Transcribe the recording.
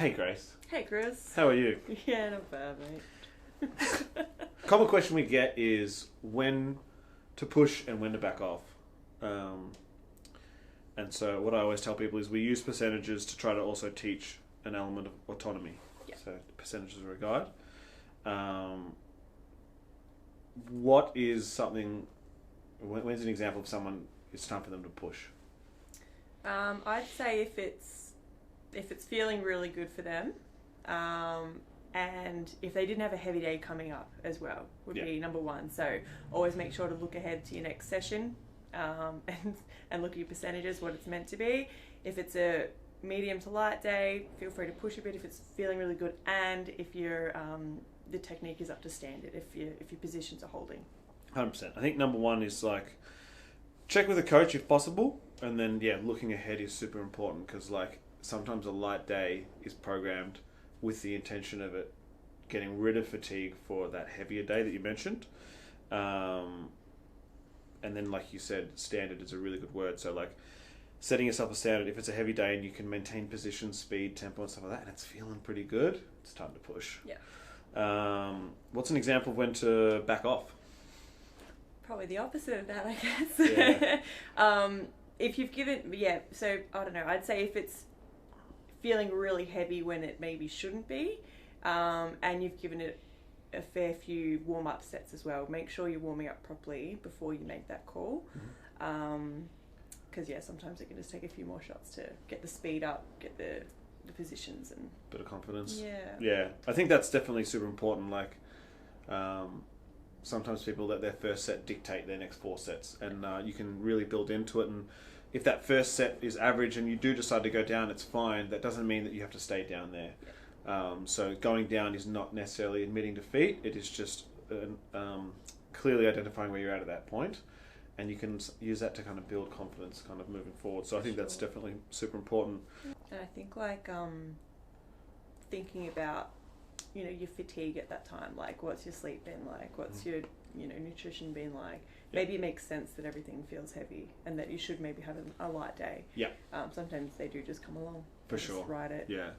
Hey Grace, Hey, Chris. how are you? Yeah, not bad, mate. Common question we get is when to push and when to back off. Um, and so what I always tell people is we use percentages to try to also teach an element of autonomy. Yeah. So percentages are a guide. What is something, when's an example of someone it's time for them to push? I'd say if it's feeling really good for them, and if they didn't have a heavy day coming up as well, would Yeah. be number one. So always make sure to look ahead to your next session, and look at your percentages, what it's meant to be. If it's a medium to light day, feel free to push a bit if it's feeling really good, and if your the technique is up to standard, if your positions are holding. 100%. I think number one is like check with a coach if possible, and then looking ahead is super important because like sometimes a light day is programmed with the intention of it getting rid of fatigue for that heavier day that you mentioned. And then like you said, standard is a really good word. So like setting yourself a standard, if it's a heavy day and you can maintain position, speed, tempo and stuff like that, and it's feeling pretty good, it's time to push. Yeah. What's an example of when to back off? Probably the opposite of that, I guess. Yeah. If you've given, so I don't know, I'd say if it's feeling really heavy when it maybe shouldn't be, and you've given it a fair few warm-up sets as well, make sure you're warming up properly before you make that call. Because sometimes it can just take a few more shots to get the speed up, get the positions and Bit of confidence. yeah. I think that's definitely super important. Like sometimes people let their first set dictate their next four sets, and you can really build into it. And if that first set is average and you do decide to go down, it's fine. That doesn't mean that you have to stay down there. So going down is not necessarily admitting defeat. It is just clearly identifying where you're at that point, and you can use that to kind of build confidence kind of moving forward. So I think that's definitely super important. And I think like thinking about your fatigue at that time, like what's your sleep been like, what's your nutrition been like. Maybe it makes sense that everything feels heavy and that you should maybe have a light day. Yeah. Sometimes they do just come along. For Just sure. ride it. Yeah.